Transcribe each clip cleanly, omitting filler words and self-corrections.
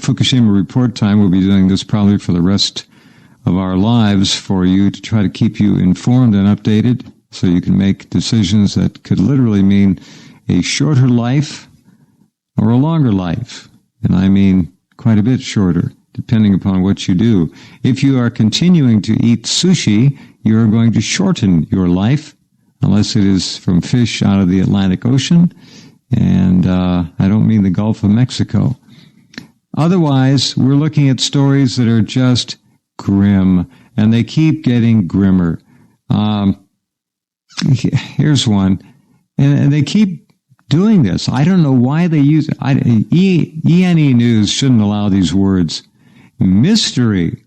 Fukushima report time. We'll be doing this probably for the rest of our lives for you to try to keep you informed and updated so you can make decisions that could literally mean a shorter life or a longer life. And I mean quite a bit shorter, depending upon what you do. If you are continuing to eat sushi, you are going to shorten your life, unless it is from fish out of the Atlantic Ocean. And I don't mean the Gulf of Mexico. Otherwise, we're looking at stories that are just grim, and they keep getting grimmer. Here's one, and they keep doing this. I don't know why they use it. ENE News shouldn't allow these words. Mystery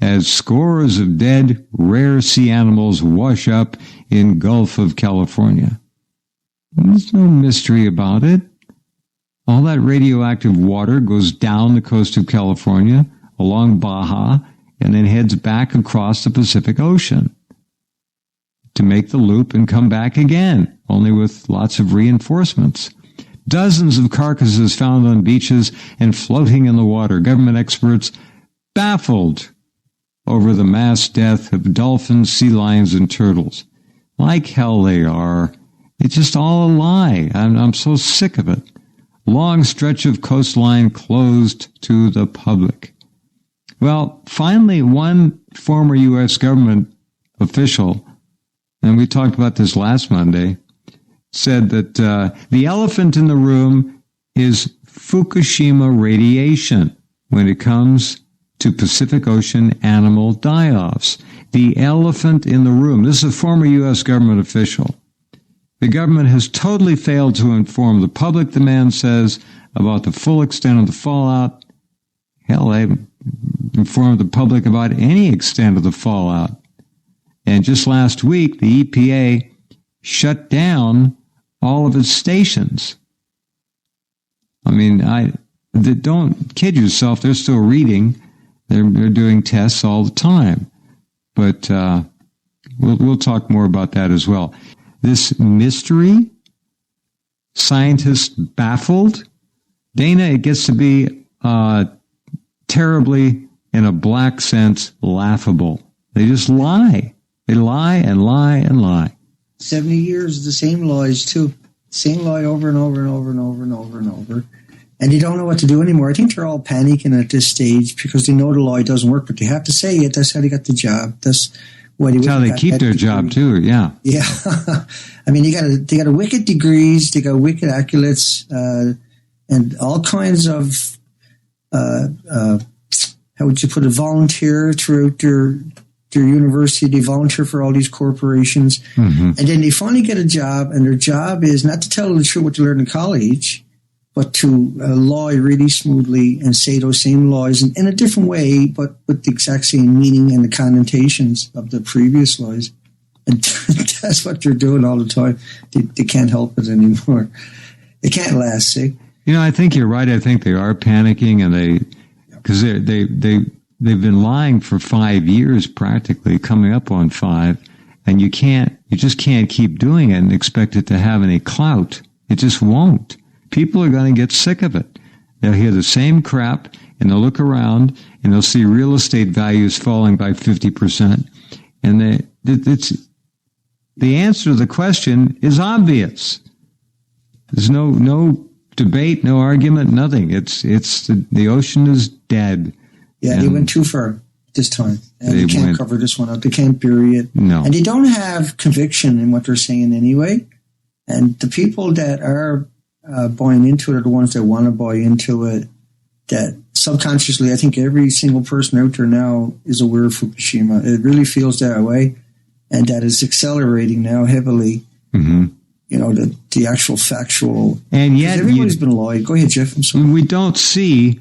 as scores of dead rare sea animals wash up in Gulf of California. There's no mystery about it. All that radioactive water goes down the coast of California, along Baja, and then heads back across the Pacific Ocean to make the loop and come back again, only with lots of reinforcements. Dozens of carcasses found on beaches and floating in the water. Government experts baffled over the mass death of dolphins, sea lions, and turtles. Like hell they are. It's just all a lie. I'm so sick of it. Long stretch of coastline closed to the public. Well, finally, one former U.S. government official, and we talked about this last Monday, said that the elephant in the room is Fukushima radiation when it comes to Pacific Ocean animal die-offs. The elephant in the room. This is a former U.S. government official. The government has totally failed to inform the public, the man says, about the full extent of the fallout. Hell, they informed the public about any extent of the fallout. And just last week, the EPA shut down all of its stations. I mean, don't kid yourself. They're still reading. They're doing tests all the time. But we'll talk more about that as well. This mystery, scientists baffled. Dana, it gets to be terribly, in a black sense, laughable. They just lie. They lie and lie and lie. 70 years, the same lies, too. Same lie over and over and over and over and over and over. And they don't know what to do anymore. I think they're all panicking at this stage because they know the lie doesn't work, but they have to say it. That's how they got the job. That's how they keep their job, too, yeah. Yeah. I mean, they got a wicked degrees, they got wicked accolades, and all kinds of, how would you put it, volunteer throughout their university. They volunteer for all these corporations. Mm-hmm. And then they finally get a job, and their job is not to tell the truth what they learned in college, but to lie really smoothly and say those same lies in a different way, but with the exact same meaning and the connotations of the previous lies. And that's what they're doing all the time. They can't help it anymore. It can't last, see? You know, I think you're right. I think they are panicking, and because they've been lying for 5 years practically, coming up on 5, and you just can't keep doing it and expect it to have any clout. It just won't. People are going to get sick of it. They'll hear the same crap, and they'll look around, and they'll see real estate values falling by 50%. And the answer to the question is obvious. There's no debate, no argument, nothing. The ocean is dead. Yeah, and they went too far this time. And they can't cover this one up. They can't bury it. No. And they don't have conviction in what they're saying anyway. And the people that are buying into it are the ones that want to buy into it, that subconsciously, I think every single person out there now is aware of Fukushima. It really feels that way, and that is accelerating now heavily. Mm-hmm. You know, the actual factual. And yet everybody's been lied. Go ahead, Jeff. I'm sorry. We don't see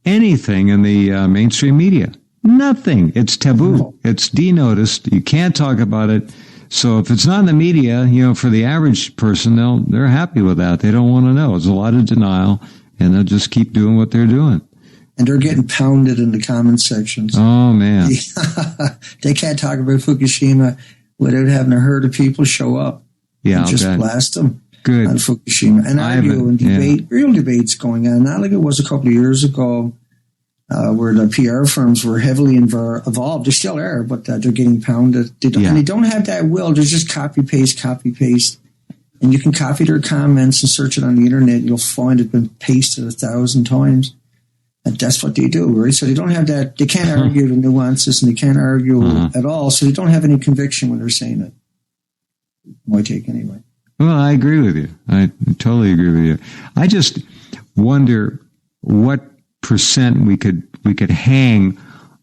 anything in the mainstream media. Nothing. It's taboo. No. It's denoticed. You can't talk about it. So if it's not in the media, you know, for the average person, they're happy with that. They don't want to know. It's a lot of denial, and they'll just keep doing what they're doing. And they're getting pounded in the comment sections. Oh, man. They can't talk about Fukushima without having a herd of people show up. Yeah, and just blast them Good. On Fukushima. And argue and debate, real debates going on. Not like it was a couple of years ago where the PR firms were heavily involved. They still are, but they're getting pounded. And they don't have that will. There's just copy, paste. And you can copy their comments and search it on the internet. And you'll find it been pasted 1,000 times. And that's what they do, right? So they don't have that. They can't argue the nuances, and they can't argue at all. So they don't have any conviction when they're saying it. My take, anyway. Well, I agree with you. I totally agree with you. I just wonder what percent we could hang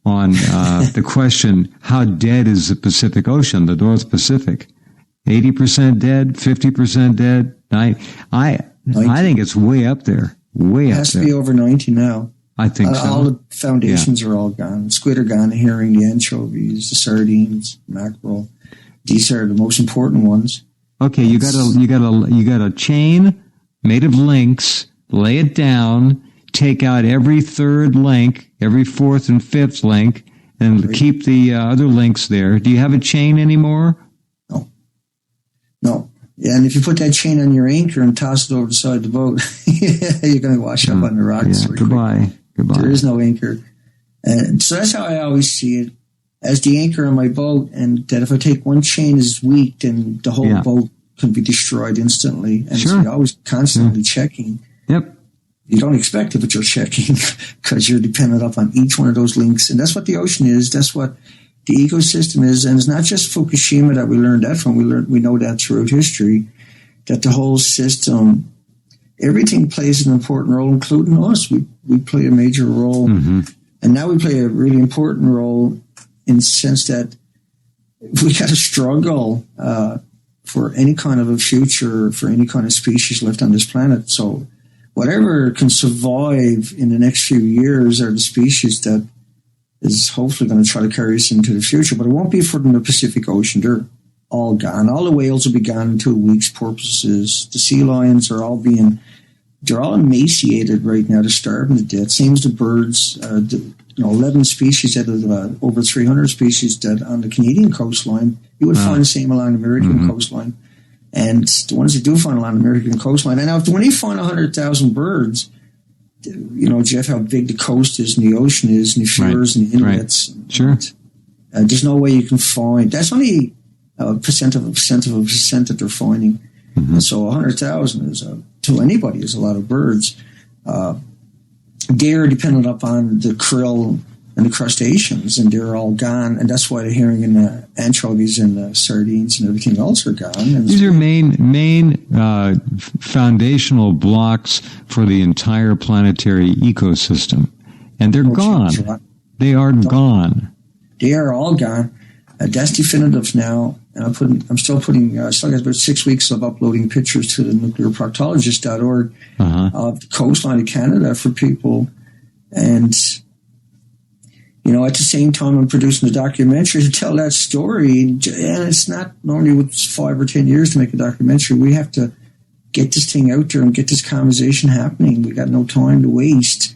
on the question: how dead is the Pacific Ocean, the North Pacific? 80% dead, 50% dead. I think it's way up there. Way up there. It has to be over 90 now. I think so. All the foundations are all gone. Squid are gone, the herring, the anchovies, the sardines, mackerel. These are the most important ones. Okay, you got a chain made of links. Lay it down. Take out every third link, every fourth and fifth link, and keep the other links there. Do you have a chain anymore? No. Yeah, and if you put that chain on your anchor and toss it over the side of the boat, you're going to wash up on the rocks. Yeah, goodbye. There is no anchor. And so that's how I always see it, as the anchor on my boat, and that if I take one chain is weak, then the whole boat can be destroyed instantly. And so you're always constantly checking. Yep. You don't expect it, but you're checking because you're dependent upon each one of those links. And that's what the ocean is. That's what the ecosystem is. And it's not just Fukushima that we learned that from. We know that throughout history, that the whole system, everything plays an important role, including us. We play a major role. Mm-hmm. And now we play a really important role in the sense that we got to struggle for any kind of a future, for any kind of species left on this planet. So whatever can survive in the next few years are the species that is hopefully going to try to carry us into the future. But it won't be from the Pacific Ocean. They're all gone. All the whales will be gone in 2 weeks. Porpoises, the sea lions are all they're all emaciated right now. They're starving to death. Same as the birds. 11 species out of over 300 species that on the Canadian coastline. You would find the same along the American coastline. And the ones that do find along the American coastline. And now, when you find 100,000 birds, Jeff, how big the coast is and the ocean is and the fjords and the inlets. Right. Sure. There's no way you can find. That's only a percent of a percent that they're finding. Mm-hmm. And so 100,000 is, to anybody, is a lot of birds. They're dependent upon the krill and the crustaceans, and they're all gone. And that's why the herring and the anchovies and the sardines and everything else are gone. And these are main foundational blocks for the entire planetary ecosystem, and they're gone. They are gone. They are all gone. That's definitive now. And I still got about 6 weeks of uploading pictures to the nuclearproctologist.org of the coastline of Canada for people. And, at the same time, I'm producing a documentary to tell that story. And it's not normally with 5 or 10 years to make a documentary. We have to get this thing out there and get this conversation happening. We got no time to waste.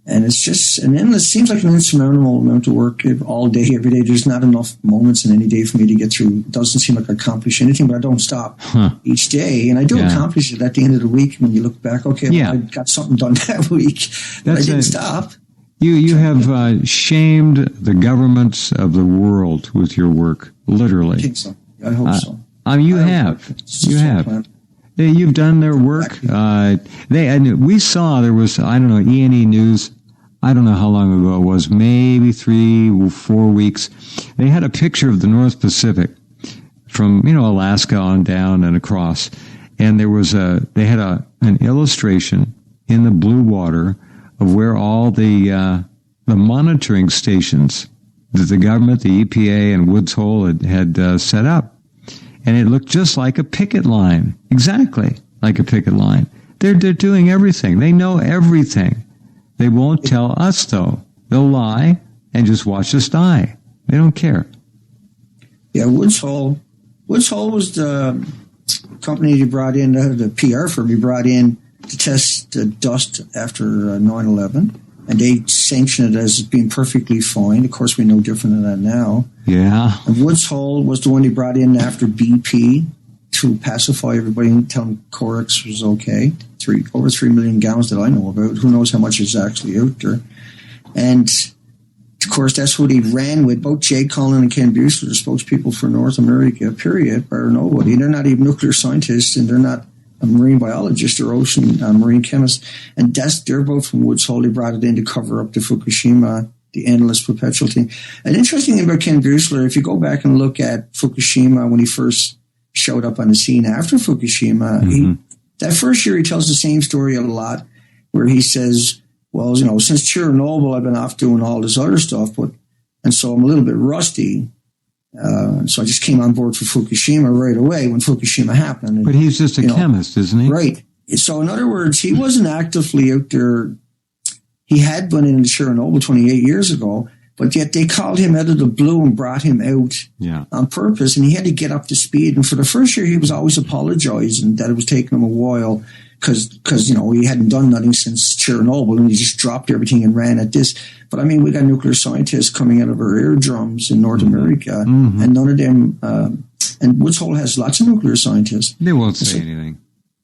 And it's just it seems like an insurmountable amount of work all day, every day. There's not enough moments in any day for me to get through. It doesn't seem like I accomplish anything, but I don't stop each day. And I do accomplish it at the end of the week when you look back. Okay, well, I got something done that week, but I didn't stop. You have shamed the governments of the world with your work, literally. I think so. I hope so. You have. You've done their work. We saw there was, E&E News. I don't know how long ago it was, maybe 3 or 4 weeks. They had a picture of the North Pacific from, Alaska on down and across. And there was they had an illustration in the blue water of where all the monitoring stations that the government, the EPA and Woods Hole had set up. And it looked just like a picket line. Exactly like a picket line. They're doing everything. They know everything. They won't tell us, though. They'll lie and just watch us die. They don't care. Yeah, Woods Hole. Woods Hole was the company you brought in, the PR firm you brought in to test the dust after 9/11. And they sanctioned it as being perfectly fine. Of course, we know different than that now. Yeah. And Woods Hole was the one they brought in after BP to pacify everybody and tell them Corex was okay. Over 3 million gallons that I know about. Who knows how much is actually out there. And of course, that's what he ran with. Both Jay Cullen and Ken Buesler, the spokespeople for North America, period, are nobody. They're not even nuclear scientists, and they're not a marine biologist or ocean marine chemist. And they're both from Woods Hole. They brought it in to cover up the Fukushima, the endless perpetual thing. An interesting thing about Ken Buesler, if you go back and look at Fukushima when he first showed up on the scene after Fukushima, that first year he tells the same story a lot, where he says, well, since Chernobyl, I've been off doing all this other stuff, and so I'm a little bit rusty. So I just came on board for Fukushima right away when Fukushima happened. But he's just a chemist, isn't he? Right. So in other words, he wasn't actively out there. He had been in Chernobyl 28 years ago, but yet they called him out of the blue and brought him out on purpose, and he had to get up to speed. And for the first year, he was always apologizing that it was taking him a while because he hadn't done nothing since Chernobyl, and he just dropped everything and ran at this. But I mean, we got nuclear scientists coming out of our eardrums in North America, and none of them. And Woods Hole has lots of nuclear scientists. They won't say anything.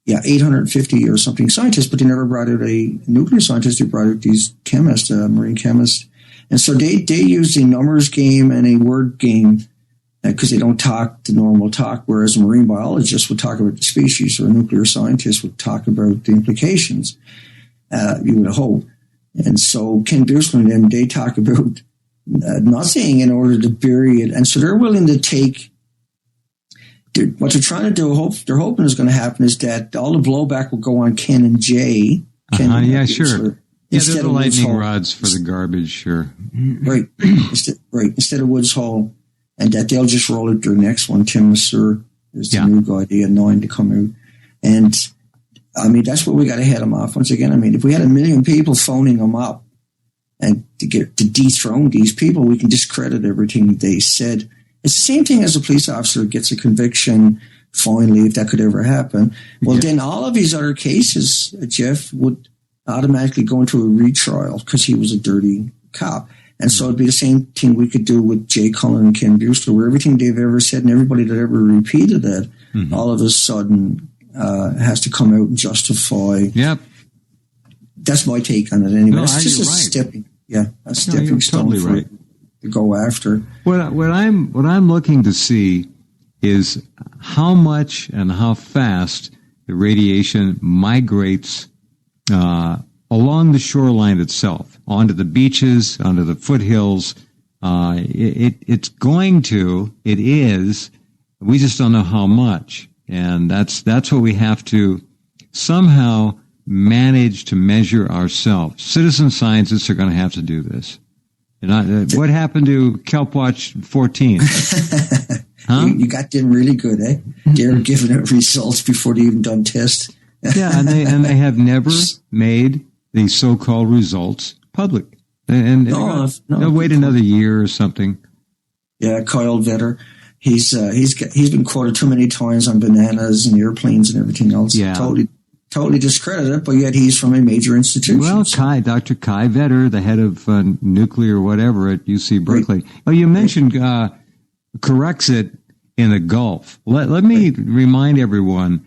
Yeah, 850 or something scientists, but they never brought out a nuclear scientist. They brought out these chemists, marine chemists, and so they use a numbers game and a word game. Because they don't talk the normal talk, whereas a marine biologist would talk about the species, or a nuclear scientist would talk about the implications, you would hope. And so Ken Buesler and them, they talk about nothing in order to bury it. And so they're willing to take what they're trying to do, they're hoping is going to happen is that all the blowback will go on Ken and Jay. Ken and Buesler, sure. Yeah, they're the lightning rods for the garbage, sure. Right. Instead of Woods Hole. And that they'll just roll out their next one. Tim Masseur is the new guy, the annoying to come out. And, I mean, that's where we got to head them off. Once again, I mean, if we had 1 million people phoning them up and to dethrone these people, we can discredit everything they said. It's the same thing as a police officer gets a conviction, finally, if that could ever happen. Well, then all of these other cases, Jeff, would automatically go into a retrial because he was a dirty cop. And so it'd be the same thing we could do with Jay Cullen and Ken Buesler, where everything they've ever said and everybody that ever repeated it, all of a sudden has to come out and justify. Yep. That's my take on it anyway. No, it's just a stepping stone totally for it to go after. What I'm looking to see is how much and how fast the radiation migrates along the shoreline itself, onto the beaches, onto the foothills. It is, we just don't know how much. And that's what we have to somehow manage to measure ourselves. Citizen scientists are going to have to do this. What happened to Kelp Watch 14? Huh? You got them really good, eh? They're giving it results before they even done tests. Yeah, and they have never made the so-called results public. And they'll wait another year or something. Yeah, Kyle Vetter. He's been quoted too many times on bananas and airplanes and everything else. Yeah. Totally discredited, but yet he's from a major institution. Well, Dr. Kai Vetter, the head of nuclear whatever at UC Berkeley. Right. Oh, you mentioned Corexit in the Gulf. Let me remind everyone,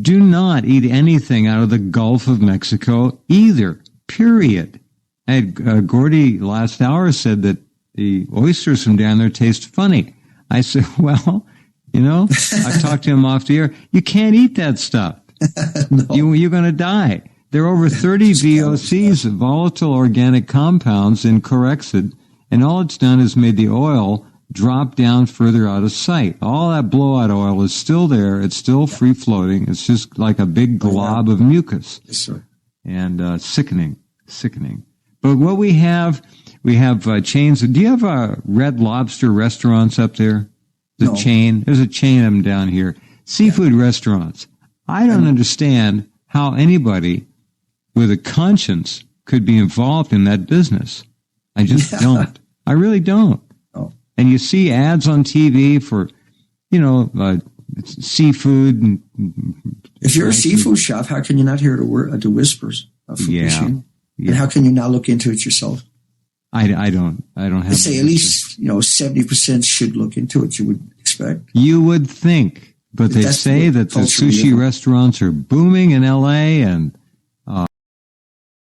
do not eat anything out of the Gulf of Mexico either, period. Gordy last hour said that the oysters from down there taste funny. I said, well, I talked to him off the air. You can't eat that stuff. No. You're going to die. There are over 30 VOCs, volatile organic compounds, in Corexit, and all it's done is made the oil drop down further out of sight. All that blowout oil is still there. It's still free floating. It's just like a big glob of mucus. Yes, sir. And sickening. But what we have chains. Do you have Red Lobster restaurants up there? No. Chain. There's a chain of them down here. Seafood restaurants. I don't understand how anybody with a conscience could be involved in that business. I just don't. I really don't. Oh. And you see ads on TV for, seafood. If you're a seafood shop, how can you not hear the whispers of Fukushima? Yeah. And how can you not look into it yourself? I don't have. They say at least 70% should look into it. You would expect. You would think, but they say that the sushi restaurants are booming in LA, and